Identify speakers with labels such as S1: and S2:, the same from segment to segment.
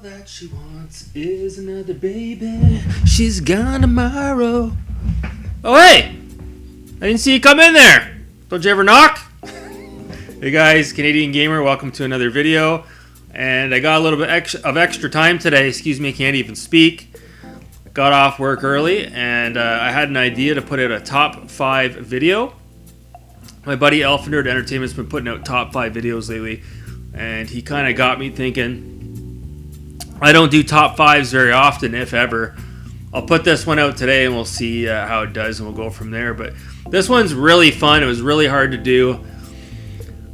S1: that she wants is another baby. She's gone tomorrow. Oh, hey! I didn't see you come in there. Don't you ever knock? Hey guys, Canadian Gamer, welcome to another video. And I got a little bit of extra time today. Excuse me, I can't even speak. Got off work early, and I had an idea to put out a top 5 video. My buddy Elfenerd Entertainment's been putting out top 5 videos lately, and he kind of got me thinking. I don't do top 5s very often, if ever. I'll put this one out today, and we'll see how it does, and we'll go from there. But this one's really fun. It was really hard to do.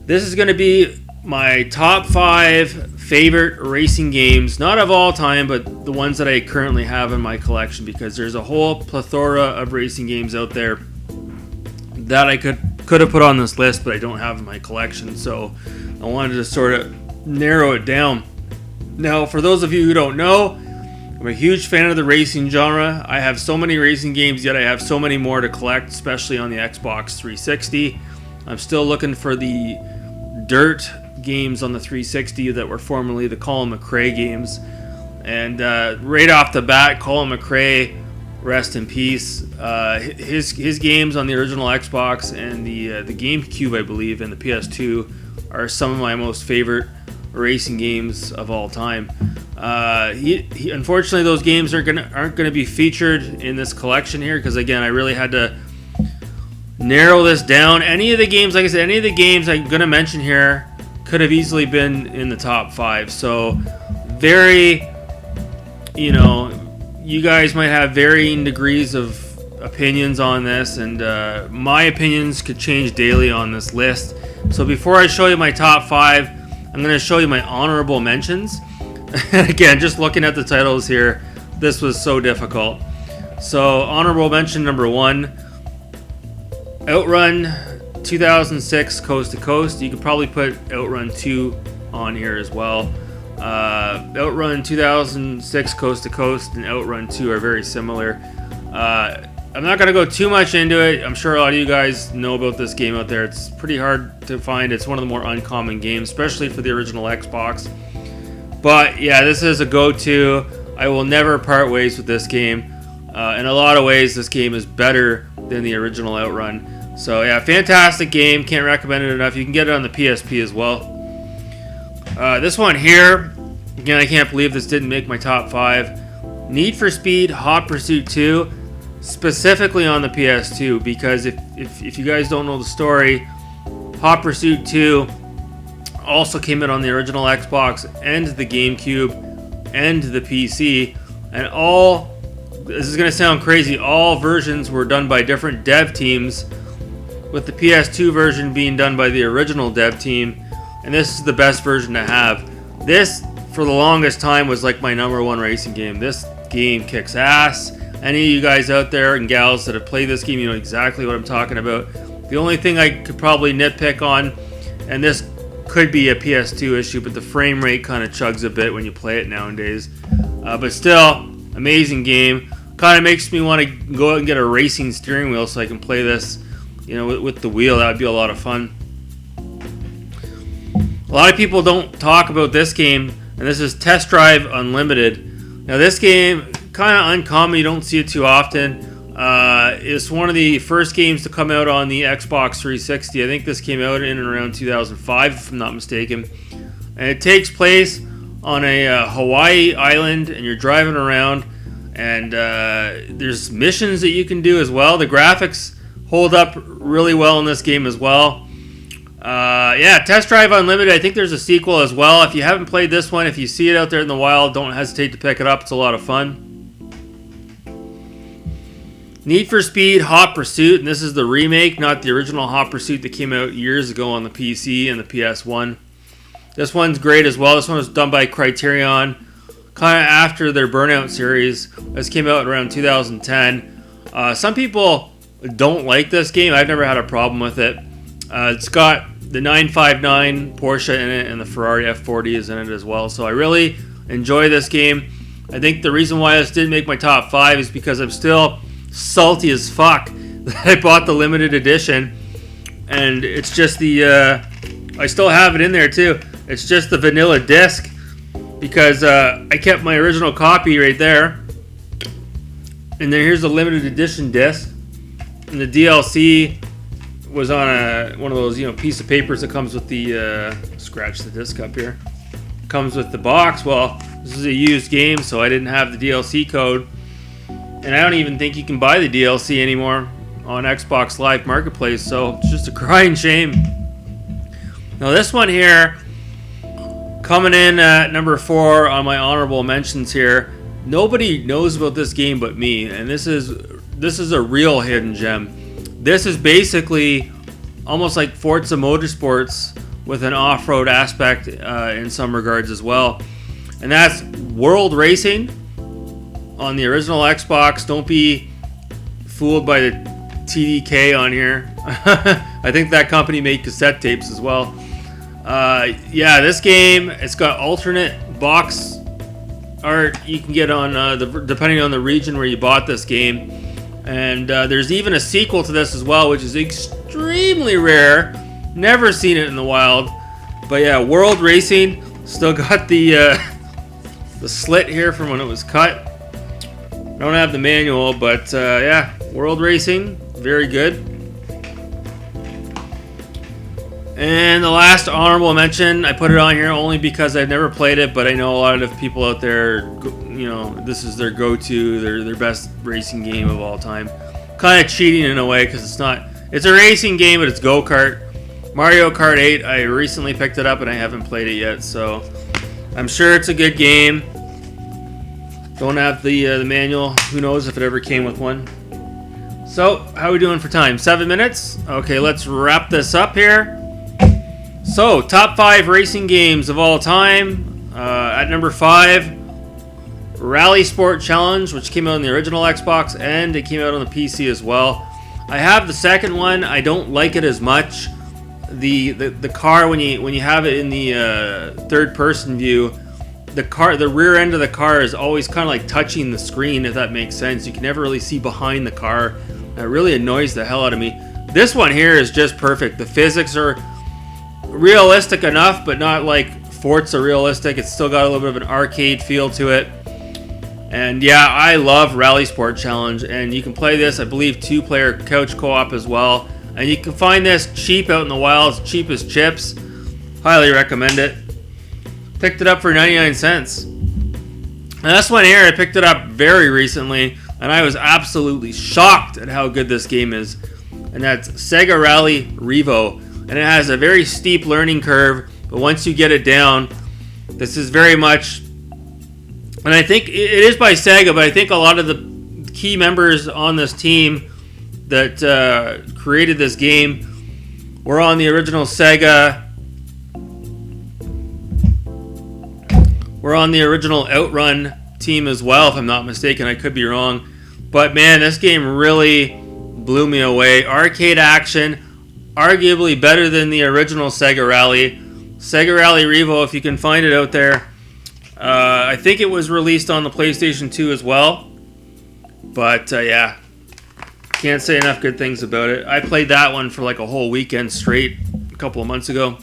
S1: This is going to be my top 5 favorite racing games, not of all time, but the ones that I currently have in my collection, because there's a whole plethora of racing games out there that I could have put on this list, but I don't have in my collection, so I wanted to sort of narrow it down. Now, for those of you who don't know, I'm a huge fan of the racing genre. I have so many racing games, yet I have so many more to collect, especially on the Xbox 360. I'm still looking for the dirt games on the 360 that were formerly the Colin McRae games. And right off the bat, Colin McRae, rest in peace. His games on the original Xbox and the GameCube, I believe, and the PS2 are some of my most favorite racing games of all time. Unfortunately, those games aren't gonna be featured in this collection here, because again, I really had to narrow this down. Any of the games, like I said, any of the games I'm gonna mention here could have easily been in the top 5. So very, you guys might have varying degrees of opinions on this, and my opinions could change daily on this list. So before I show you my top 5, I'm going to show you my honorable mentions. Again, just looking at the titles here, this was so difficult. So honorable mention number 1, Outrun 2006 Coast to Coast. You could probably put Outrun 2 on here as well. Outrun 2006 Coast to Coast and Outrun 2 are very similar. I'm not going to go too much into it. I'm sure a lot of you guys know about this game out there. It's pretty hard to find. It's one of the more uncommon games, especially for the original Xbox. But yeah, this is a go-to. I will never part ways with this game. In a lot of ways, this game is better than the original Outrun. So yeah, fantastic game. Can't recommend it enough. You can get it on the PSP as well. This one here, again, I can't believe this didn't make my top 5. Need for Speed Hot Pursuit 2. Specifically on the PS2, because if you guys don't know the story, Hot Pursuit 2 also came out on the original Xbox and the GameCube and the PC, and this is going to sound crazy, all versions were done by different dev teams, with the PS2 version being done by the original dev team, and this is the best version to have. This, for the longest time, was like my number 1 racing game. This game kicks ass. Any of you guys out there and gals that have played this game, you know exactly what I'm talking about. The only thing I could probably nitpick on, and this could be a PS2 issue, but the frame rate kind of chugs a bit when you play it nowadays. But still, amazing game. Kind of makes me want to go out and get a racing steering wheel so I can play this, with the wheel. That would be a lot of fun. A lot of people don't talk about this game, and this is Test Drive Unlimited. Now this game, kind of uncommon, you don't see it too often. It's one of the first games to come out on the Xbox 360. I think this came out in and around 2005, if I'm not mistaken. And it takes place on a Hawaii island, and you're driving around, and there's missions that you can do as well. The graphics hold up really well in this game as well. Yeah, Test Drive Unlimited. I think there's a sequel as well. If you haven't played this one, if you see it out there in the wild, don't hesitate to pick it up. It's a lot of fun. Need for Speed Hot Pursuit, and this is the remake, not the original Hot Pursuit that came out years ago on the PC and the PS1. This one's great as well. This one was done by Criterion, kind of after their Burnout series. This came out around 2010. Some people don't like this game. I've never had a problem with it. It's got the 959 Porsche in it, and the Ferrari F40 is in it as well. So I really enjoy this game. I think the reason why this didn't make my top 5 is because I'm still salty as fuck that I bought the limited edition, and it's just the I still have it in there too. It's just the vanilla disc, because I kept my original copy right there. And then here's the limited edition disc. And the DLC was on one of those, piece of papers that comes with the, scratch the disc up here. Comes with the box. Well, this is a used game, so I didn't have the DLC code. And I don't even think you can buy the DLC anymore on Xbox Live Marketplace, so it's just a crying shame. Now this one here, coming in at number 4 on my honorable mentions here. Nobody knows about this game but me, and this is a real hidden gem. This is basically almost like Forza Motorsports with an off-road aspect in some regards as well. And that's World Racing on the original Xbox. Don't be fooled by the TDK on here. I think that company made cassette tapes as well. Yeah, this game, it's got alternate box art you can get on depending on the region where you bought this game. And there's even a sequel to this as well, which is extremely rare. Never seen it in the wild. But yeah, World Racing. Still got the slit here from when it was cut. Don't have the manual, but yeah, World Racing. Very good. And the last honorable mention, I put it on here only because I've never played it, but I know a lot of people out there, this is their go-to, their best racing game of all time. Kind of cheating in a way because it's a racing game, but it's go-kart. Mario Kart 8, I recently picked it up and I haven't played it yet, so I'm sure it's a good game. Don't have the manual. Who knows if it ever came with one. So, how are we doing for time? 7 minutes? Okay, let's wrap this up here. So, top 5 racing games of all time. At number 5, Rally Sport Challenge, which came out on the original Xbox, and it came out on the PC as well. I have the second one. I don't like it as much. The car, when you have it in the third-person view, the rear end of the car is always kind of like touching the screen, if that makes sense. You can never really see behind the car. It really annoys the hell out of me. This one here is just perfect. The physics are realistic enough, but not like Forza realistic. It's still got a little bit of an arcade feel to it. And yeah, I love Rally Sport Challenge, and you can play this, I believe, 2-player couch co-op as well. And you can find this cheap out in the wild, it's cheap as chips. Highly recommend it. Picked it up for 99 cents. And this one here, I picked it up very recently, and I was absolutely shocked at how good this game is. And that's Sega Rally Revo. And it has a very steep learning curve, but once you get it down, this is very much... And I think it is by Sega, but I think a lot of the key members on this team that created this game were on the original Sega. We're on the original Outrun team as well, if I'm not mistaken. I could be wrong. But man, this game really blew me away. Arcade action, arguably better than the original Sega Rally. Sega Rally Revo, if you can find it out there. I think it was released on the PlayStation 2 as well. But yeah, can't say enough good things about it. I played that one for like a whole weekend straight a couple of months ago.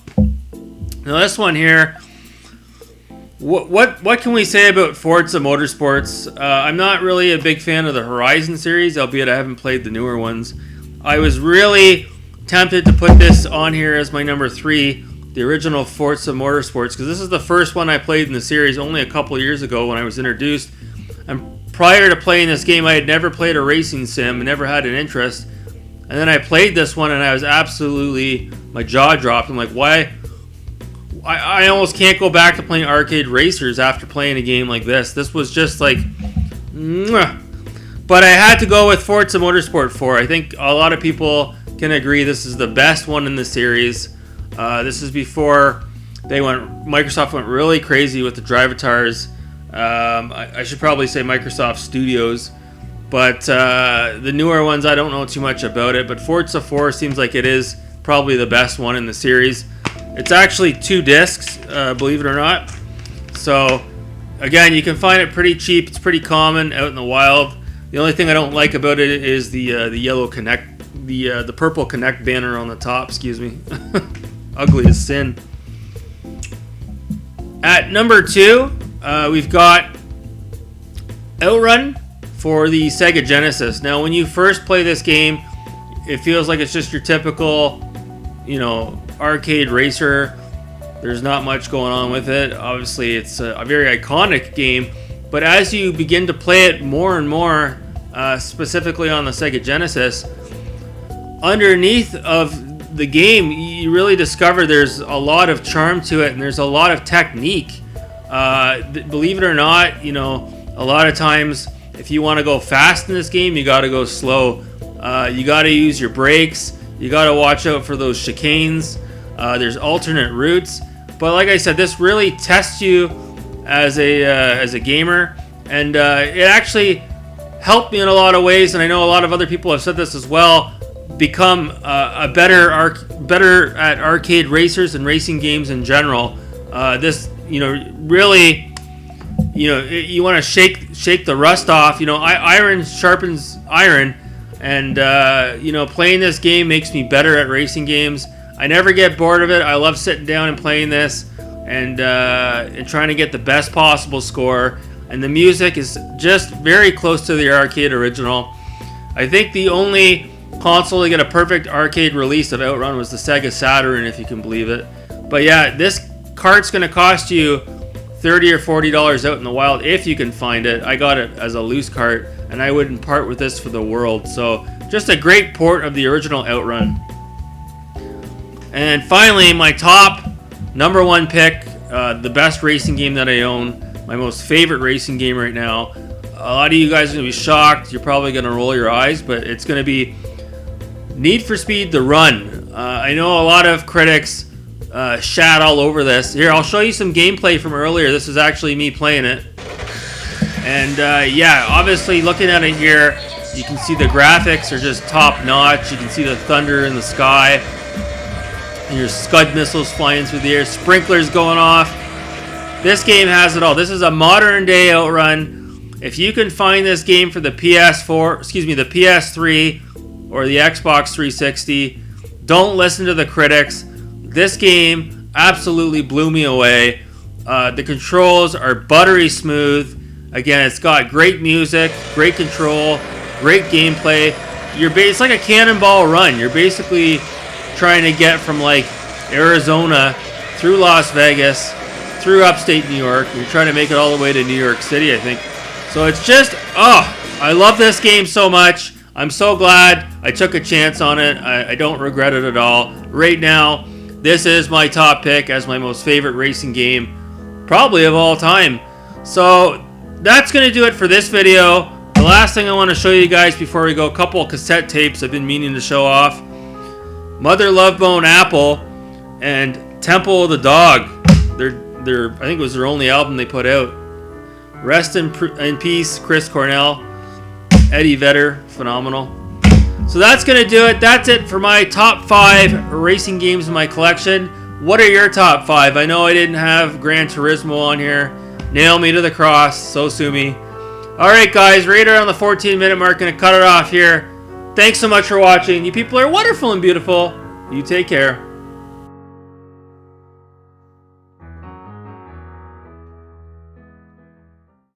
S1: Now this one here, what can we say about Forza Motorsports? I'm not really a big fan of the Horizon series, albeit I haven't played the newer ones. I was really tempted to put this on here as my number 3, the original Forza Motorsports, because this is the first one I played in the series only a couple years ago when I was introduced. And prior to playing this game, I had never played a racing sim, never had an interest. And then I played this one and I was absolutely, my jaw dropped. I'm like, why? I almost can't go back to playing arcade racers after playing a game like this. This was just like, mwah. But I had to go with Forza Motorsport 4. I think a lot of people can agree this is the best one in the series. This is before Microsoft went really crazy with the Drivatars. I should probably say Microsoft Studios. But the newer ones, I don't know too much about it. But Forza 4 seems like it is probably the best one in the series. It's actually 2 discs, believe it or not. So, again, you can find it pretty cheap. It's pretty common out in the wild. The only thing I don't like about it is the yellow Connect, the purple Connect banner on the top. Excuse me, ugly as sin. At number 2, we've got Outrun for the Sega Genesis. Now, when you first play this game, it feels like it's just your typical, arcade racer. There's not much going on with it. Obviously, it's a very iconic game. But as you begin to play it more and more, specifically on the Sega Genesis, underneath of the game, you really discover there's a lot of charm to it, and there's a lot of technique. Believe it or not, a lot of times, if you want to go fast in this game, you got to go slow. You got to use your brakes. You got to watch out for those chicanes. There's alternate routes. But like I said, this really tests you as a gamer, and it actually helped me in a lot of ways. And I know a lot of other people have said this as well. Become a better at arcade racers and racing games in general. This, really, you want to shake the rust off. Iron sharpens iron, and playing this game makes me better at racing games. I never get bored of it. I love sitting down and playing this, and trying to get the best possible score. And the music is just very close to the arcade original. I think the only console to get a perfect arcade release of Outrun was the Sega Saturn, if you can believe it. But yeah, this cart's going to cost you $30 or $40 out in the wild if you can find it. I got it as a loose cart, and I wouldn't part with this for the world. So just a great port of the original Outrun. And finally, my top number one pick, the best racing game that I own, my most favorite racing game right now. A lot of you guys are going to be shocked. You're probably going to roll your eyes, but it's going to be Need for Speed The Run. I know a lot of critics shat all over this. Here, I'll show you some gameplay from earlier. This is actually me playing it. And yeah, obviously looking at it here, you can see the graphics are just top notch. You can see the thunder in the sky. And your Scud missiles flying through the air, sprinklers going off. This game has it all. This is a modern day Outrun. If you can find this game for the the PS3 or the Xbox 360, don't listen to the critics. This game absolutely blew me away. The controls are buttery smooth. Again, it's got great music, great control, great gameplay. It's like a cannonball run. You're basically trying to get from like Arizona through Las Vegas, through upstate New York. You're trying to make it all the way to New York City, I think. So it's just, I love this game so much. I'm so glad I took a chance on it. I don't regret it at all. Right now, this is my top pick as my most favorite racing game, probably of all time. So that's going to do it for this video. The last thing I want to show you guys before we go, a couple of cassette tapes I've been meaning to show off. Mother Love Bone Apple and Temple of the Dog. I think it was their only album they put out. Rest in peace, Chris Cornell. Eddie Vedder, phenomenal. So that's going to do it. That's it for my top 5 racing games in my collection. What are your top 5? I know I didn't have Gran Turismo on here. Nail me to the cross. So sue me. Alright guys, right around the 14-minute mark. Going to cut it off here. Thanks so much for watching. You people are wonderful and beautiful. You take care.